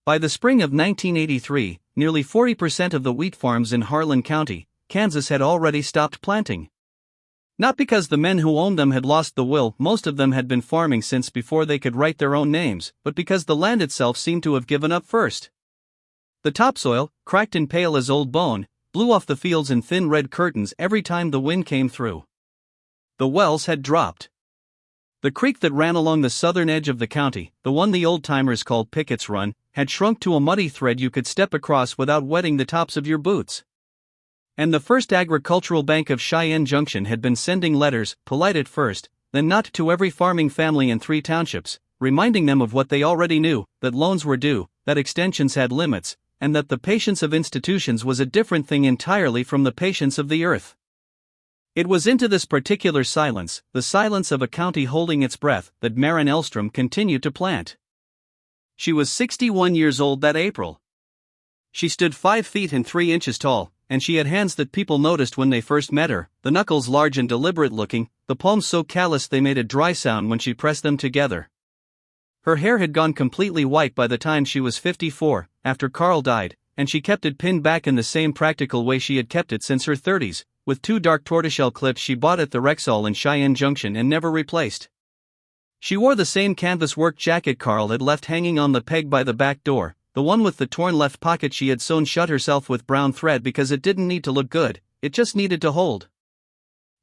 By the spring of 1983, nearly 40% of the wheat farms in Harlan County, Kansas had already stopped planting. Not because the men who owned them had lost the will, most of them had been farming since before they could write their own names, but because the land itself seemed to have given up first. The topsoil, cracked and pale as old bone, blew off the fields in thin red curtains every time the wind came through. The wells had dropped. The creek that ran along the southern edge of the county, the one the old-timers called Pickett's Run, had shrunk to a muddy thread you could step across without wetting the tops of your boots. And the First Agricultural Bank of Cheyenne Junction had been sending letters, polite at first, then not, to every farming family in 3 townships, reminding them of what they already knew, that loans were due, that extensions had limits, and that the patience of institutions was a different thing entirely from the patience of the earth. It was into this particular silence, the silence of a county holding its breath, that Maren Ellstrom continued to plant. She was 61 years old that April. She stood 5 feet and 3 inches tall, and she had hands that people noticed when they first met her, the knuckles large and deliberate looking, the palms so calloused they made a dry sound when she pressed them together. Her hair had gone completely white by the time she was 54, after Carl died, and she kept it pinned back in the same practical way she had kept it since her 30s, with 2 dark tortoiseshell clips she bought at the Rexall in Cheyenne Junction and never replaced. She wore the same canvas work jacket Carl had left hanging on the peg by the back door, the one with the torn left pocket she had sewn shut herself with brown thread because it didn't need to look good, it just needed to hold.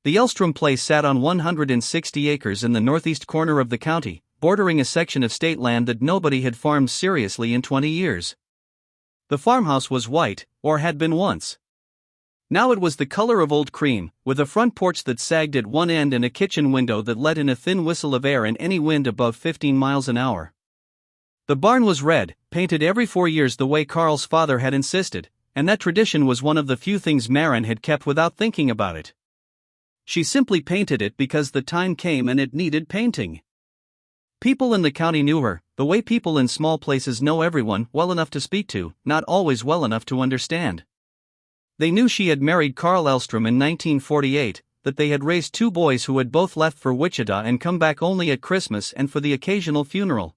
The Ellstrom place sat on 160 acres in the northeast corner of the county, bordering a section of state land that nobody had farmed seriously in 20 years. The farmhouse was white, or had been once. Now it was the color of old cream, with a front porch that sagged at one end and a kitchen window that let in a thin whistle of air in any wind above 15 miles an hour. The barn was red, painted every 4 years the way Carl's father had insisted, and that tradition was one of the few things Maren had kept without thinking about it. She simply painted it because the time came and it needed painting. People in the county knew her, the way people in small places know everyone well enough to speak to, not always well enough to understand. They knew she had married Carl Ellstrom in 1948, that they had raised 2 boys who had both left for Wichita and come back only at Christmas and for the occasional funeral.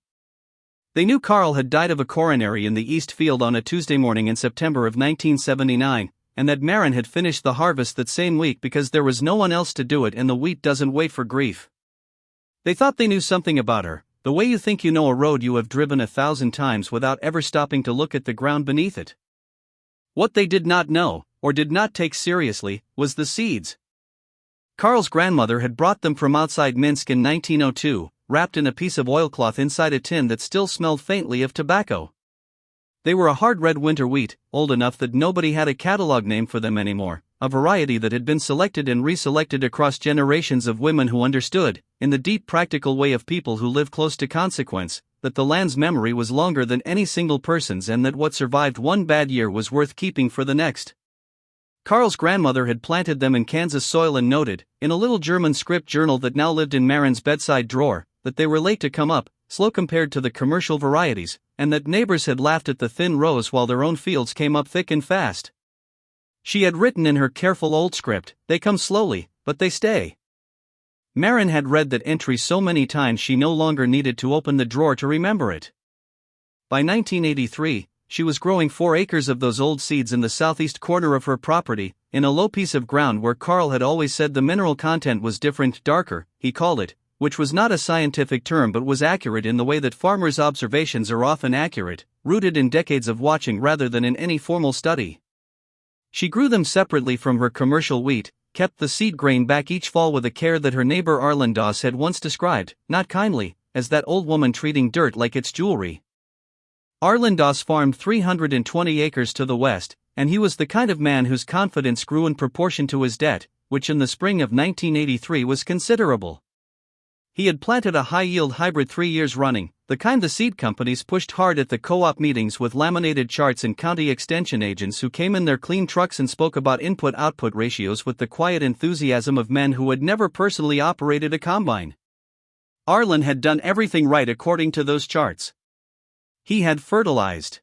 They knew Carl had died of a coronary in the East Field on a Tuesday morning in September of 1979, and that Maren had finished the harvest that same week because there was no one else to do it and the wheat doesn't wait for grief. They thought they knew something about her, the way you think you know a road you have driven 1,000 times without ever stopping to look at the ground beneath it. What they did not know, or did not take seriously, was the seeds. Carl's grandmother had brought them from outside Minsk in 1902, wrapped in a piece of oilcloth inside a tin that still smelled faintly of tobacco. They were a hard red winter wheat, old enough that nobody had a catalog name for them anymore, a variety that had been selected and reselected across generations of women who understood, in the deep practical way of people who live close to consequence, that the land's memory was longer than any single person's and that what survived one bad year was worth keeping for the next. Carl's grandmother had planted them in Kansas soil and noted, in a little German script journal that now lived in Maren's bedside drawer, that they were late to come up, slow compared to the commercial varieties, and that neighbors had laughed at the thin rows while their own fields came up thick and fast. She had written in her careful old script, "They come slowly, but they stay." Maren had read that entry so many times she no longer needed to open the drawer to remember it. By 1983, she was growing 4 acres of those old seeds in the southeast corner of her property, in a low piece of ground where Carl had always said the mineral content was different, darker, he called it, which was not a scientific term but was accurate in the way that farmers' observations are often accurate, rooted in decades of watching rather than in any formal study. She grew them separately from her commercial wheat, kept the seed grain back each fall with a care that her neighbor Harlan had once described, not kindly, as that old woman treating dirt like it's jewelry. Harlan farmed 320 acres to the west, and he was the kind of man whose confidence grew in proportion to his debt, which in the spring of 1983 was considerable. He had planted a high-yield hybrid 3 years running, the kind the seed companies pushed hard at the co-op meetings with laminated charts and county extension agents who came in their clean trucks and spoke about input-output ratios with the quiet enthusiasm of men who had never personally operated a combine. Harlan had done everything right according to those charts. He had fertilized.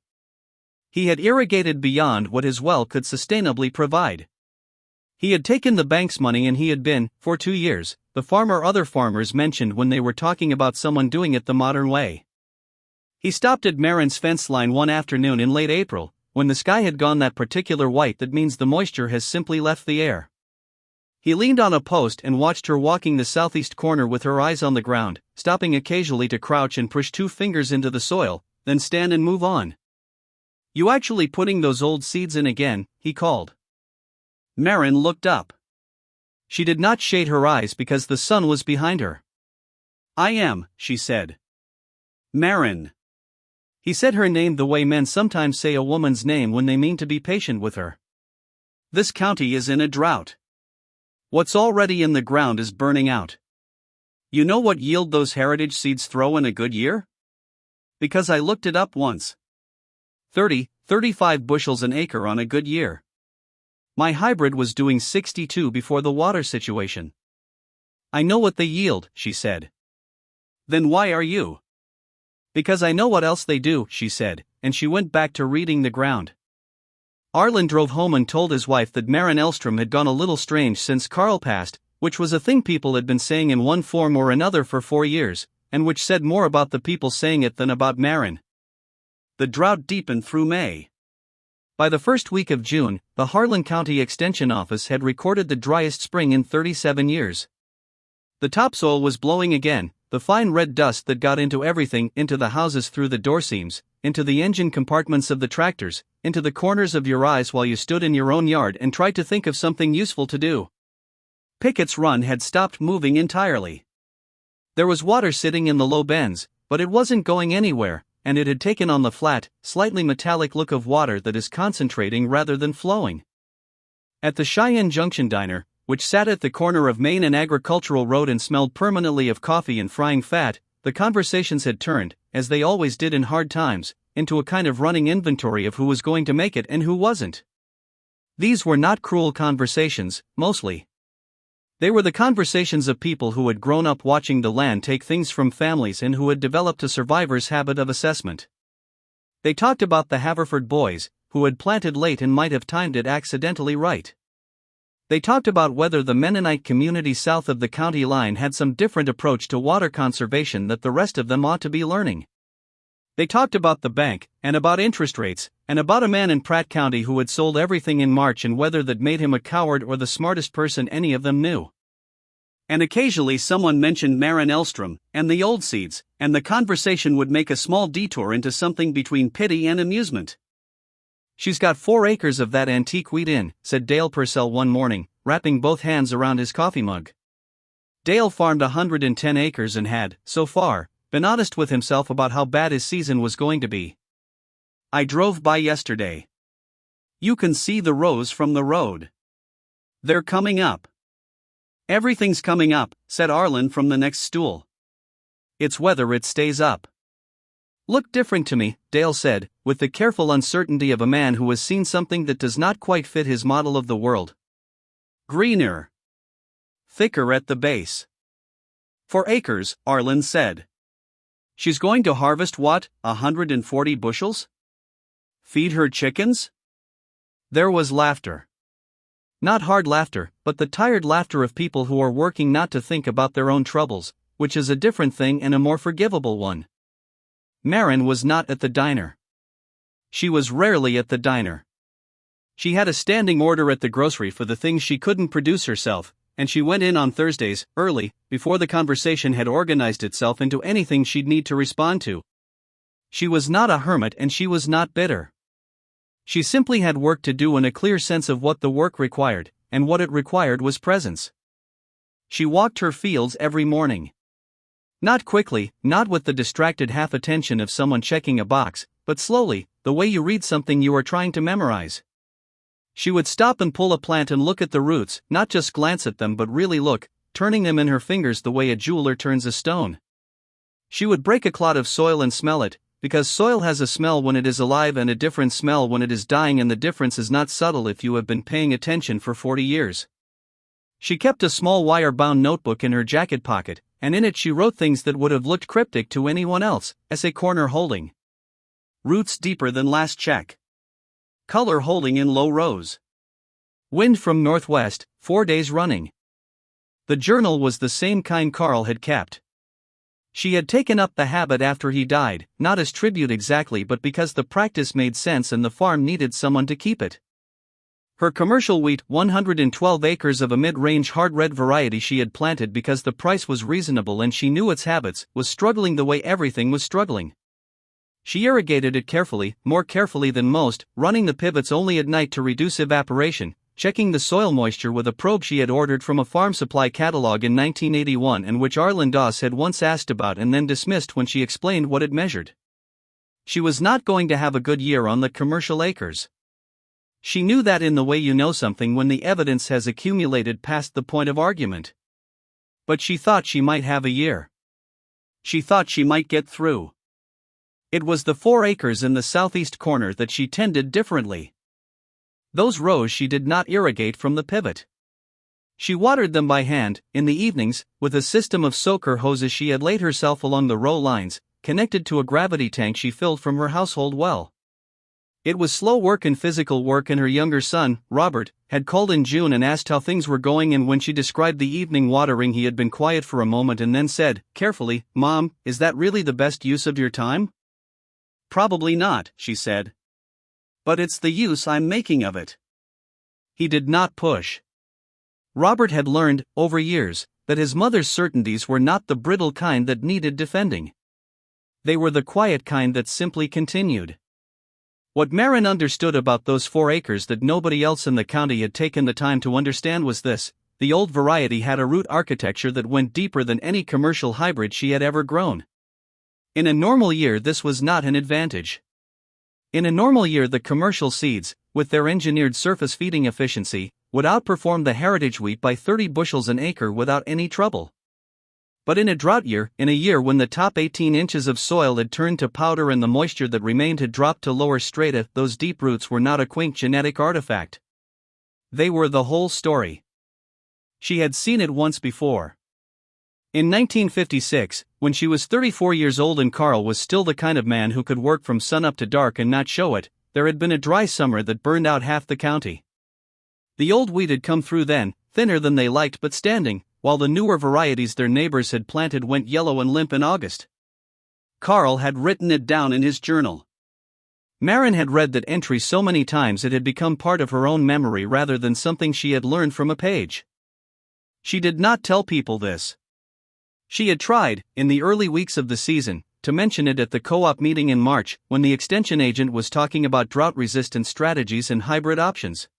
He had irrigated beyond what his well could sustainably provide. He had taken the bank's money and he had been, for 2 years, the farmer other farmers mentioned when they were talking about someone doing it the modern way. He stopped at Maren's fence line one afternoon in late April, when the sky had gone that particular white that means the moisture has simply left the air. He leaned on a post and watched her walking the southeast corner with her eyes on the ground, stopping occasionally to crouch and push 2 fingers into the soil, then stand and move on. "You actually putting those old seeds in again?" he called. Maren looked up. She did not shade her eyes because the sun was behind her. "I am," she said. "Maren." He said her name the way men sometimes say a woman's name when they mean to be patient with her. "This county is in a drought. What's already in the ground is burning out. You know what yield those heritage seeds throw in a good year? Because I looked it up once. 35 bushels an acre on a good year. My hybrid was doing 62 before the water situation. I know what they yield," she said. "Then why are you?" "Because I know what else they do," she said, and she went back to reading the ground. Harlan drove home and told his wife that Maren Ellstrom had gone a little strange since Carl passed, which was a thing people had been saying in one form or another for 4 years, and which said more about the people saying it than about Maren. The drought deepened through May. By the first week of June, the Harlan County Extension Office had recorded the driest spring in 37 years. The topsoil was blowing again, the fine red dust that got into everything, into the houses through the door seams, into the engine compartments of the tractors, into the corners of your eyes while you stood in your own yard and tried to think of something useful to do. Pickett's Run had stopped moving entirely. There was water sitting in the low bends, but it wasn't going anywhere, and it had taken on the flat, slightly metallic look of water that is concentrating rather than flowing. At the Cheyenne Junction diner, which sat at the corner of Main and Agricultural Road and smelled permanently of coffee and frying fat, the conversations had turned, as they always did in hard times, into a kind of running inventory of who was going to make it and who wasn't. These were not cruel conversations, mostly. They were the conversations of people who had grown up watching the land take things from families and who had developed a survivor's habit of assessment. They talked about the Haverford boys, who had planted late and might have timed it accidentally right. They talked about whether the Mennonite community south of the county line had some different approach to water conservation that the rest of them ought to be learning. They talked about the bank, and about interest rates, and about a man in Pratt County who had sold everything in March and whether that made him a coward or the smartest person any of them knew. And occasionally someone mentioned Maren Ellstrom, and the old seeds, and the conversation would make a small detour into something between pity and amusement. "She's got 4 acres of that antique wheat in," said Dale Purcell one morning, wrapping both hands around his coffee mug. Dale farmed 110 acres and had, so far, been honest with himself about how bad his season was going to be. "I drove by yesterday. You can see the rows from the road. They're coming up." "Everything's coming up," said Harlan from the next stool. "It's whether it stays up." "Look different to me," Dale said, with the careful uncertainty of a man who has seen something that does not quite fit his model of the world. "Greener. Thicker at the base." "4 acres," Harlan said. "She's going to harvest what, 140 bushels? Feed her chickens?" There was laughter. Not hard laughter, but the tired laughter of people who are working not to think about their own troubles, which is a different thing and a more forgivable one. Maren was not at the diner. She was rarely at the diner. She had a standing order at the grocery for the things she couldn't produce herself, and she went in on Thursdays, early, before the conversation had organized itself into anything she'd need to respond to. She was not a hermit and she was not bitter. She simply had work to do and a clear sense of what the work required, and what it required was presence. She walked her fields every morning. Not quickly, not with the distracted half-attention of someone checking a box, but slowly, the way you read something you are trying to memorize. She would stop and pull a plant and look at the roots, not just glance at them but really look, turning them in her fingers the way a jeweler turns a stone. She would break a clod of soil and smell it, because soil has a smell when it is alive and a different smell when it is dying, and the difference is not subtle if you have been paying attention for 40 years. She kept a small wire-bound notebook in her jacket pocket, and in it she wrote things that would have looked cryptic to anyone else, essay corner holding. Roots deeper than last check. Color holding in low rows. Wind from northwest, 4 days running. The journal was the same kind Carl had kept. She had taken up the habit after he died, not as tribute exactly but because the practice made sense and the farm needed someone to keep it. Her commercial wheat, 112 acres of a mid-range hard red variety she had planted because the price was reasonable and she knew its habits, was struggling the way everything was struggling. She irrigated it carefully, more carefully than most, running the pivots only at night to reduce evaporation, checking the soil moisture with a probe she had ordered from a farm supply catalog in 1981 and which Arlen Doss had once asked about and then dismissed when she explained what it measured. She was not going to have a good year on the commercial acres. She knew that in the way you know something when the evidence has accumulated past the point of argument. But she thought she might have a year. She thought she might get through. It was the 4 acres in the southeast corner that she tended differently. Those rows she did not irrigate from the pivot. She watered them by hand, in the evenings, with a system of soaker hoses she had laid herself along the row lines, connected to a gravity tank she filled from her household well. It was slow work and physical work, and her younger son, Robert, had called in June and asked how things were going, and when she described the evening watering he had been quiet for a moment and then said, carefully, "Mom, is that really the best use of your time?" "Probably not," she said. "But it's the use I'm making of it." He did not push. Robert had learned, over years, that his mother's certainties were not the brittle kind that needed defending. They were the quiet kind that simply continued. What Maren understood about those 4 acres that nobody else in the county had taken the time to understand was this: the old variety had a root architecture that went deeper than any commercial hybrid she had ever grown. In a normal year this was not an advantage. In a normal year the commercial seeds, with their engineered surface feeding efficiency, would outperform the heritage wheat by 30 bushels an acre without any trouble. But in a drought year, in a year when the top 18 inches of soil had turned to powder and the moisture that remained had dropped to lower strata, those deep roots were not a quaint genetic artifact. They were the whole story. She had seen it once before. In 1956, when she was 34 years old and Carl was still the kind of man who could work from sunup to dark and not show it, there had been a dry summer that burned out half the county. The old wheat had come through then, thinner than they liked but standing, while the newer varieties their neighbors had planted went yellow and limp in August. Carl had written it down in his journal. Maren had read that entry so many times it had become part of her own memory rather than something she had learned from a page. She did not tell people this. She had tried, in the early weeks of the season, to mention it at the co-op meeting in March, when the extension agent was talking about drought-resistant strategies and hybrid options.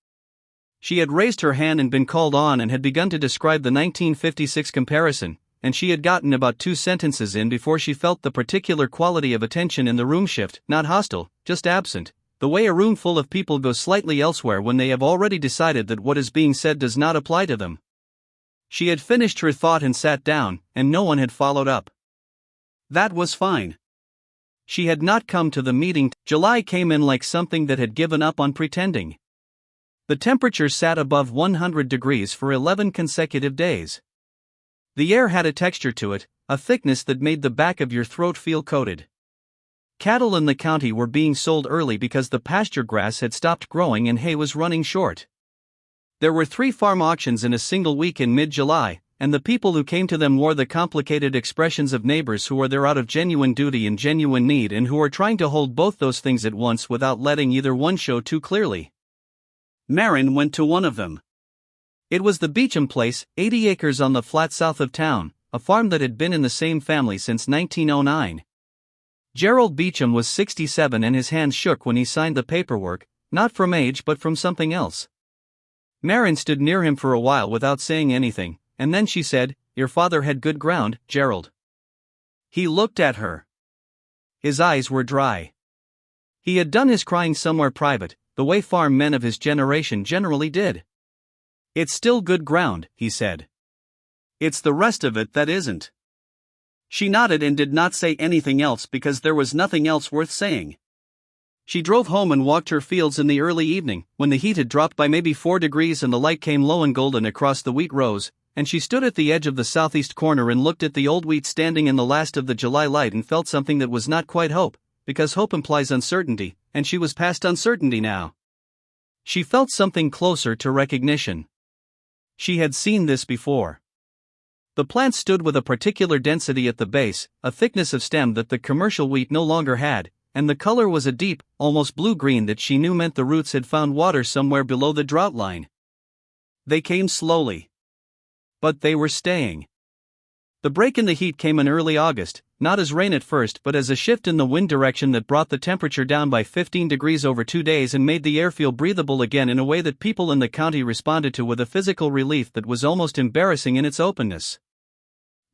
She had raised her hand and been called on and had begun to describe the 1956 comparison, and she had gotten about 2 sentences in before she felt the particular quality of attention in the room shift, not hostile, just absent, the way a room full of people goes slightly elsewhere when they have already decided that what is being said does not apply to them. She had finished her thought and sat down, and no one had followed up. That was fine. She had not come to the meeting. July came in like something that had given up on pretending. The temperature sat above 100 degrees for 11 consecutive days. The air had a texture to it, a thickness that made the back of your throat feel coated. Cattle in the county were being sold early because the pasture grass had stopped growing and hay was running short. There were 3 farm auctions in a single week in mid-July, and the people who came to them wore the complicated expressions of neighbors who are there out of genuine duty and genuine need and who are trying to hold both those things at once without letting either one show too clearly. Maren went to one of them. It was the Beecham place, 80 acres on the flat south of town, a farm that had been in the same family since 1909. Gerald Beecham was 67 and his hands shook when he signed the paperwork, not from age but from something else. Maren stood near him for a while without saying anything, and then she said, "Your father had good ground, Gerald." He looked at her. His eyes were dry. He had done his crying somewhere private, the way farm men of his generation generally did. "It's still good ground," he said. "It's the rest of it that isn't." She nodded and did not say anything else because there was nothing else worth saying. She drove home and walked her fields in the early evening, when the heat had dropped by maybe 4 degrees and the light came low and golden across the wheat rows, and she stood at the edge of the southeast corner and looked at the old wheat standing in the last of the July light and felt something that was not quite hope, because hope implies uncertainty, and she was past uncertainty now. She felt something closer to recognition. She had seen this before. The plants stood with a particular density at the base, a thickness of stem that the commercial wheat no longer had, and the color was a deep, almost blue-green that she knew meant the roots had found water somewhere below the drought line. They came slowly. But they were staying. The break in the heat came in early August, not as rain at first but as a shift in the wind direction that brought the temperature down by 15 degrees over 2 days and made the air feel breathable again in a way that people in the county responded to with a physical relief that was almost embarrassing in its openness.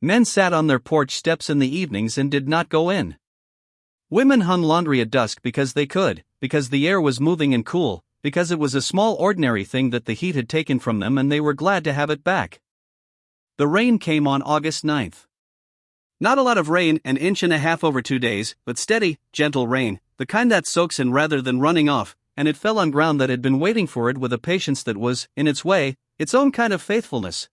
Men sat on their porch steps in the evenings and did not go in. Women hung laundry at dusk because they could, because the air was moving and cool, because it was a small ordinary thing that the heat had taken from them and they were glad to have it back. The rain came on August 9th. Not a lot of rain, an inch and a half over 2 days, but steady, gentle rain, the kind that soaks in rather than running off, and it fell on ground that had been waiting for it with a patience that was, in its way, its own kind of faithfulness.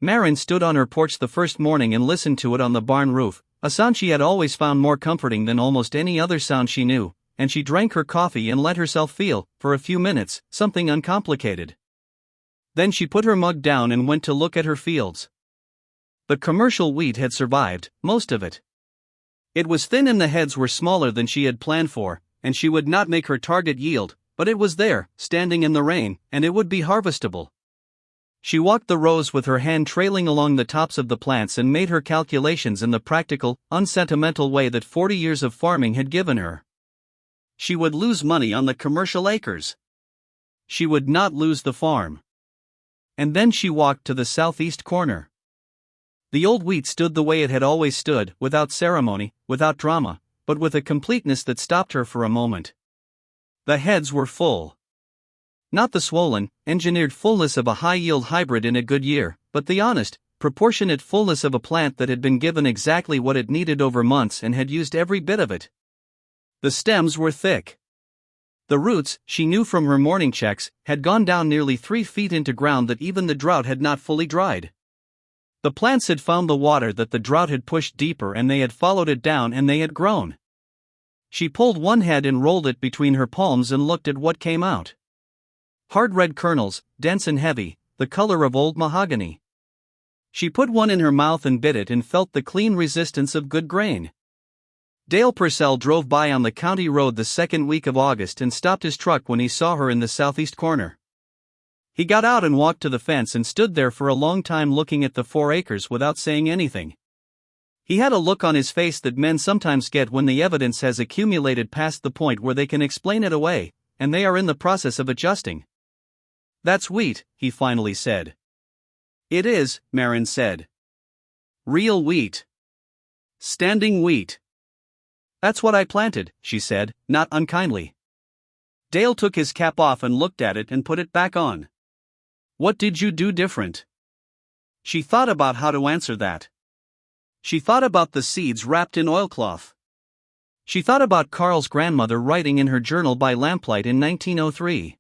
Maren stood on her porch the first morning and listened to it on the barn roof, a sound she had always found more comforting than almost any other sound she knew, and she drank her coffee and let herself feel, for a few minutes, something uncomplicated. Then she put her mug down and went to look at her fields. The commercial wheat had survived, most of it. It was thin and the heads were smaller than she had planned for, and she would not make her target yield, but it was there, standing in the rain, and it would be harvestable. She walked the rows with her hand trailing along the tops of the plants and made her calculations in the practical, unsentimental way that 40 years of farming had given her. She would lose money on the commercial acres. She would not lose the farm. And then she walked to the southeast corner. The old wheat stood the way it had always stood, without ceremony, without drama, but with a completeness that stopped her for a moment. The heads were full. Not the swollen, engineered fullness of a high-yield hybrid in a good year, but the honest, proportionate fullness of a plant that had been given exactly what it needed over months and had used every bit of it. The stems were thick. The roots, she knew from her morning checks, had gone down nearly 3 feet into ground that even the drought had not fully dried. The plants had found the water that the drought had pushed deeper and they had followed it down and they had grown. She pulled one head and rolled it between her palms and looked at what came out. Hard red kernels, dense and heavy, the color of old mahogany. She put one in her mouth and bit it and felt the clean resistance of good grain. Dale Purcell drove by on the county road the second week of August and stopped his truck when he saw her in the southeast corner. He got out and walked to the fence and stood there for a long time looking at the 4 acres without saying anything. He had a look on his face that men sometimes get when the evidence has accumulated past the point where they can explain it away, and they are in the process of adjusting. "That's wheat," he finally said. "It is," Maren said. "Real wheat. Standing wheat." "That's what I planted," she said, not unkindly. Dale took his cap off and looked at it and put it back on. "What did you do different?" She thought about how to answer that. She thought about the seeds wrapped in oilcloth. She thought about Carl's grandmother writing in her journal by lamplight in 1903.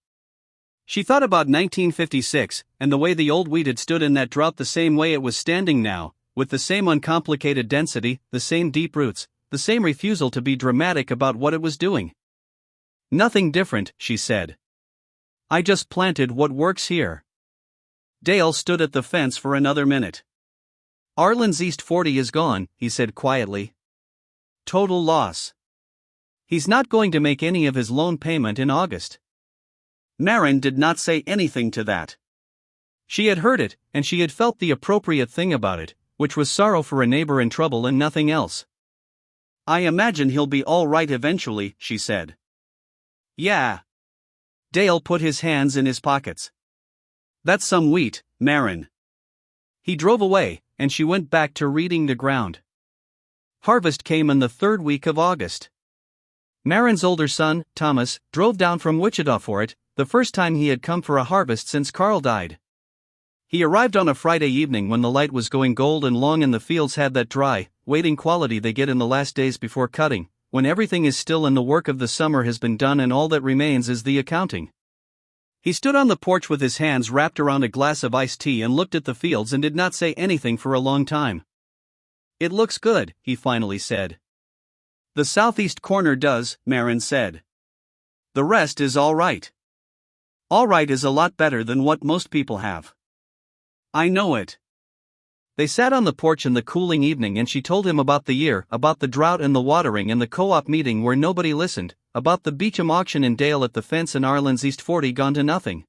She thought about 1956, and the way the old wheat had stood in that drought the same way it was standing now, with the same uncomplicated density, the same deep roots, the same refusal to be dramatic about what it was doing. "Nothing different," she said. "I just planted what works here." Dale stood at the fence for another minute. "Arlen's East 40 is gone," he said quietly. "Total loss. He's not going to make any of his loan payment in August." Maren did not say anything to that. She had heard it, and she had felt the appropriate thing about it, which was sorrow for a neighbor in trouble and nothing else. "I imagine he'll be all right eventually," she said. "Yeah." Dale put his hands in his pockets. "That's some wheat, Maren." He drove away, and she went back to reading the ground. Harvest came in the 3rd week of August. Maren's older son, Thomas, drove down from Wichita for it, the first time he had come for a harvest since Carl died. He arrived on a Friday evening when the light was going gold and long and the fields had that dry, waiting quality they get in the last days before cutting, when everything is still and the work of the summer has been done and all that remains is the accounting. He stood on the porch with his hands wrapped around a glass of iced tea and looked at the fields and did not say anything for a long time. "It looks good," he finally said. "The southeast corner does," Maren said. "The rest is all right." All right is a lot better than what most people have. "I know it." They sat on the porch in the cooling evening and she told him about the year, about the drought and the watering and the co-op meeting where nobody listened, about the Beecham auction in Dale at the fence and Arlen's East 40 gone to nothing.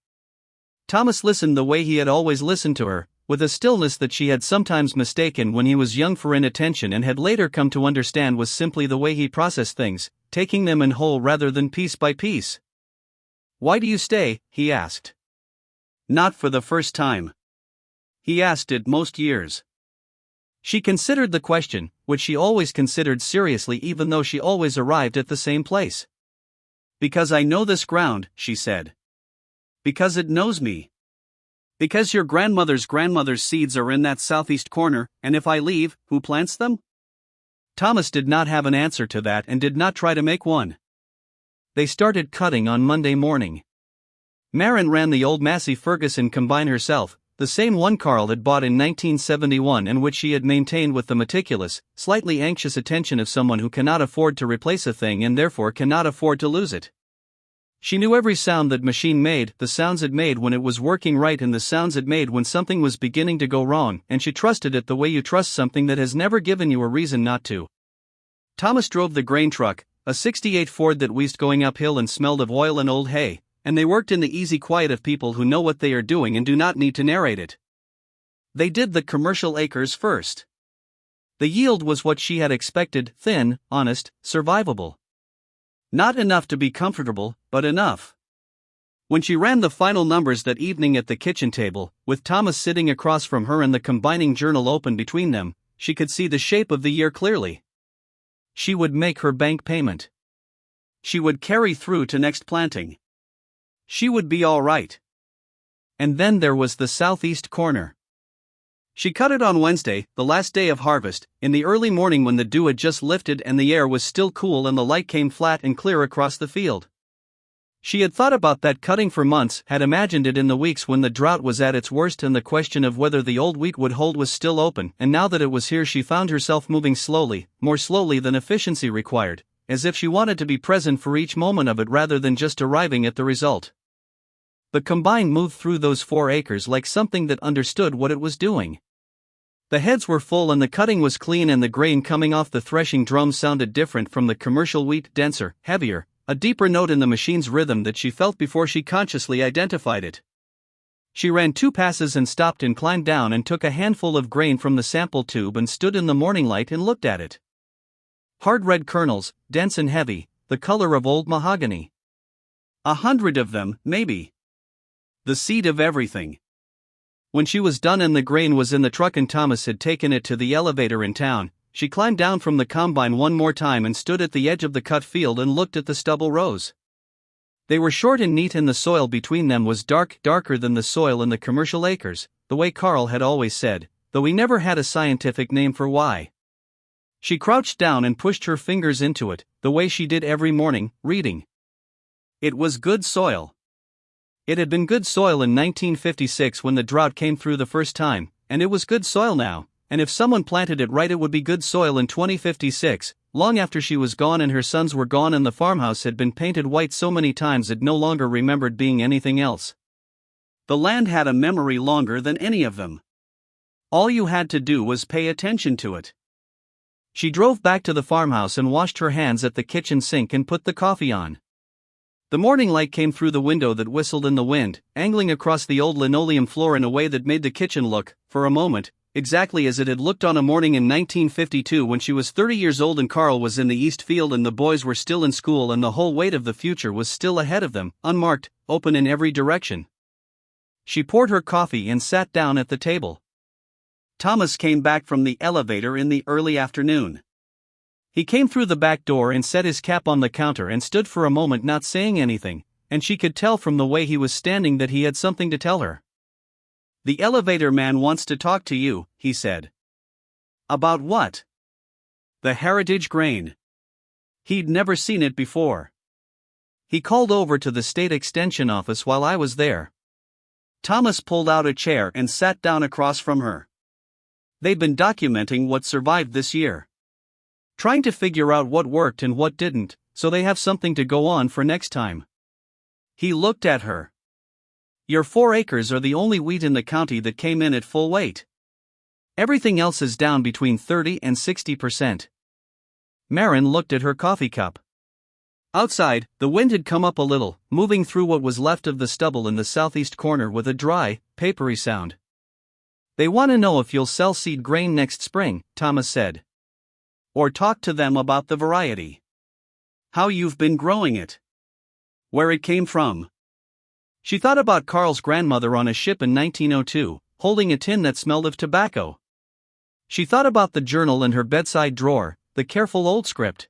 Thomas listened the way he had always listened to her, with a stillness that she had sometimes mistaken when he was young for inattention and had later come to understand was simply the way he processed things, taking them in whole rather than piece by piece. "Why do you stay?" he asked. Not for the first time. He asked it most years. She considered the question, which she always considered seriously even though she always arrived at the same place. "Because I know this ground," she said. "Because it knows me. Because your grandmother's seeds are in that southeast corner, and if I leave, who plants them?" Thomas did not have an answer to that and did not try to make one. They started cutting on Monday morning. Maren ran the old Massey Ferguson combine herself, the same one Carl had bought in 1971 and which she had maintained with the meticulous, slightly anxious attention of someone who cannot afford to replace a thing and therefore cannot afford to lose it. She knew every sound that machine made, the sounds it made when it was working right and the sounds it made when something was beginning to go wrong, and she trusted it the way you trust something that has never given you a reason not to. Thomas drove the grain truck, a '68 Ford that wheezed going uphill and smelled of oil and old hay, and they worked in the easy quiet of people who know what they are doing and do not need to narrate it. They did the commercial acres first. The yield was what she had expected, thin, honest, survivable. Not enough to be comfortable, but enough. When she ran the final numbers that evening at the kitchen table, with Thomas sitting across from her and the combining journal open between them, she could see the shape of the year clearly. She would make her bank payment. She would carry through to next planting. She would be all right. And then there was the southeast corner. She cut it on Wednesday, the last day of harvest, in the early morning when the dew had just lifted and the air was still cool and the light came flat and clear across the field. She had thought about that cutting for months, had imagined it in the weeks when the drought was at its worst and the question of whether the old wheat would hold was still open, and now that it was here she found herself moving slowly, more slowly than efficiency required, as if she wanted to be present for each moment of it rather than just arriving at the result. The combine moved through those 4 acres like something that understood what it was doing. The heads were full and the cutting was clean and the grain coming off the threshing drum sounded different from the commercial wheat, denser, heavier, a deeper note in the machine's rhythm that she felt before she consciously identified it. She ran 2 passes and stopped and climbed down and took a handful of grain from the sample tube and stood in the morning light and looked at it. Hard red kernels, dense and heavy, the color of old mahogany. 100 of them, maybe. The seed of everything. When she was done and the grain was in the truck and Thomas had taken it to the elevator in town, she climbed down from the combine one more time and stood at the edge of the cut field and looked at the stubble rows. They were short and neat and the soil between them was darker than the soil in the commercial acres, the way Carl had always said, though he never had a scientific name for why. She crouched down and pushed her fingers into it, the way she did every morning, reading. It was good soil. It had been good soil in 1956 when the drought came through the first time, and it was good soil now, and if someone planted it right it would be good soil in 2056, long after she was gone and her sons were gone and the farmhouse had been painted white so many times it no longer remembered being anything else. The land had a memory longer than any of them. All you had to do was pay attention to it. She drove back to the farmhouse and washed her hands at the kitchen sink and put the coffee on. The morning light came through the window that whistled in the wind, angling across the old linoleum floor in a way that made the kitchen look, for a moment, exactly as it had looked on a morning in 1952 when she was 30 years old and Carl was in the East Field and the boys were still in school and the whole weight of the future was still ahead of them, unmarked, open in every direction. She poured her coffee and sat down at the table. Thomas came back from the elevator in the early afternoon. He came through the back door and set his cap on the counter and stood for a moment not saying anything, and she could tell from the way he was standing that he had something to tell her. "The elevator man wants to talk to you," he said. "About what?" "The heritage grain." He'd never seen it before. "He called over to the state extension office while I was there." Thomas pulled out a chair and sat down across from her. They'd been documenting what survived this year. Trying to figure out what worked and what didn't, so they have something to go on for next time. He looked at her. "Your 4 acres are the only wheat in the county that came in at full weight. Everything else is down between 30 and 60%. Maren looked at her coffee cup. Outside, the wind had come up a little, moving through what was left of the stubble in the southeast corner with a dry, papery sound. They want to know if you'll sell seed grain next spring, Thomas said. Or talk to them about the variety. How you've been growing it. Where it came from. She thought about Carl's grandmother on a ship in 1902, holding a tin that smelled of tobacco. She thought about the journal in her bedside drawer, the careful old script.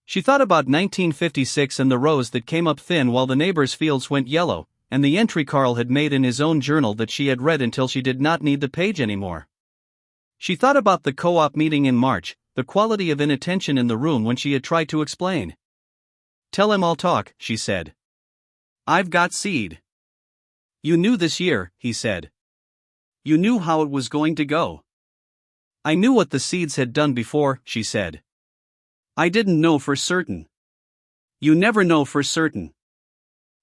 She thought about 1956 and the rows that came up thin while the neighbors' fields went yellow, and the entry Carl had made in his own journal that she had read until she did not need the page anymore. She thought about the co-op meeting in March, the quality of inattention in the room when she had tried to explain. Tell him I'll talk, she said. I've got seed. You knew this year, he said. You knew how it was going to go. I knew what the seeds had done before, she said. I didn't know for certain. You never know for certain.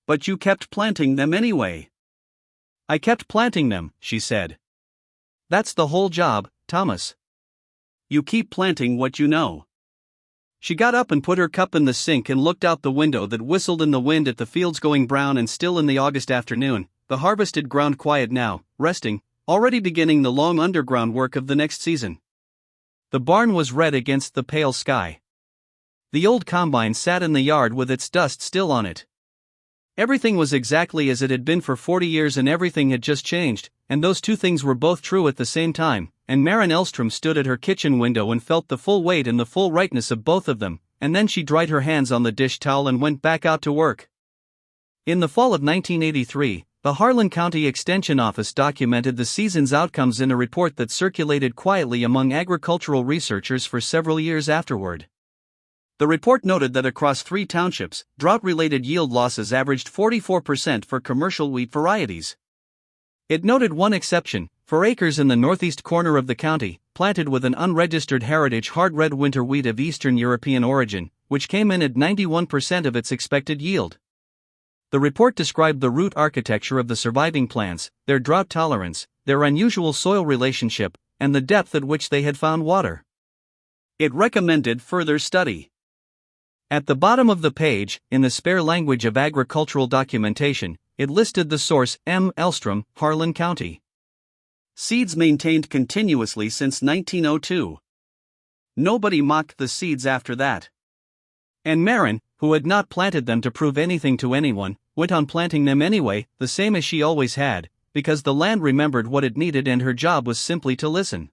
But you kept planting them anyway. I kept planting them, she said. That's the whole job, Thomas. You keep planting what you know. She got up and put her cup in the sink and looked out the window that whistled in the wind at the fields going brown and still in the August afternoon, the harvested ground quiet now, resting, already beginning the long underground work of the next season. The barn was red against the pale sky. The old combine sat in the yard with its dust still on it. Everything was exactly as it had been for 40 years and everything had just changed, and those two things were both true at the same time, and Maren Ellstrom stood at her kitchen window and felt the full weight and the full rightness of both of them, and then she dried her hands on the dish towel and went back out to work. In the fall of 1983, the Harlan County Extension Office documented the season's outcomes in a report that circulated quietly among agricultural researchers for several years afterward. The report noted that across 3 townships, drought-related yield losses averaged 44% for commercial wheat varieties. It noted one exception, for acres in the northeast corner of the county, planted with an unregistered heritage hard red winter wheat of Eastern European origin, which came in at 91% of its expected yield. The report described the root architecture of the surviving plants, their drought tolerance, their unusual soil relationship, and the depth at which they had found water. It recommended further study. At the bottom of the page, in the spare language of agricultural documentation, it listed the source, M. Ellstrom, Harlan County. Seeds maintained continuously since 1902. Nobody mocked the seeds after that. And Maren, who had not planted them to prove anything to anyone, went on planting them anyway, the same as she always had, because the land remembered what it needed and her job was simply to listen.